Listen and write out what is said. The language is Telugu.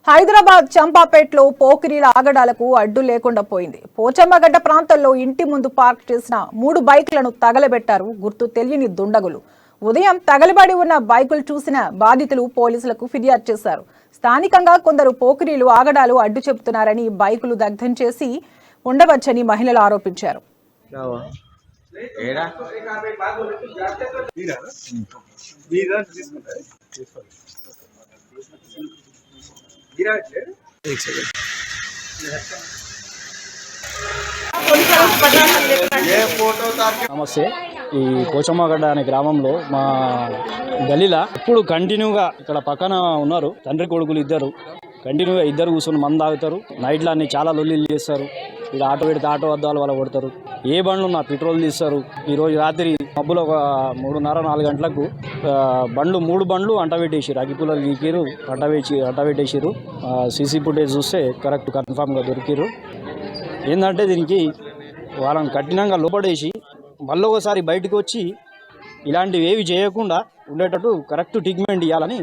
హైదరాబాద్ చంపాపేటలో పోకిరీల ఆగడాలకు అడ్డు లేకుండా పోయింది. పోచమ్మగడ్డ ప్రాంతంలో ఇంటి ముందు పార్క్ చేసిన 3 బైక్లను తగలబెట్టారు గుర్తు తెలియని దుండగులు. ఉదయం తగలబడి ఉన్న బైకులు చూసిన బాధితులు పోలీసులకు ఫిర్యాదు చేశారు. స్థానికంగా కొందరు పోకిరీలు ఆగడాలు అడ్డు చెబుతున్నారని బైకులు దగ్ధం చేసి ఉండవచ్చని మహిళలు ఆరోపించారు. నమస్తే. ఈ పోచమ్మగడ్డ అనే గ్రామంలో మా గలీలా ఇప్పుడు కంటిన్యూగా ఇక్కడ పక్కన ఉన్నారు తండ్రి కొడుకులు ఇద్దరు కంటిన్యూగా ఇద్దరు కూర్చొని మందు తాగుతారు. నైట్లో అన్ని చాలా లొల్లిలు చేస్తారు. ఇక్కడ ఆటో పెడితే ఆటో అద్దాలు వాళ్ళ కొడతారు. ఏ బండ్లు నా పెట్రోల్ తీస్తారు. ఈరోజు రాత్రి మబ్బులో ఒక 3:30-4 గంటలకు బండ్లు 3 బండ్లు అంటబెట్టేసారు. అగ్గిపుల్లలు గీకిరు, అంటబెట్టేసారు. సీసీ ఫుటేజ్ చూస్తే కరెక్ట్ కన్ఫామ్గా దొరికిరు. ఏంటంటే దీనికి వాళ్ళని కఠినంగా లోపడేసి మళ్ళీ ఒకసారి బయటకు వచ్చి ఇలాంటివి ఏవి చేయకుండా ఉండేటట్టు కరెక్ట్ ట్రీట్మెంట్ ఇవ్వాలని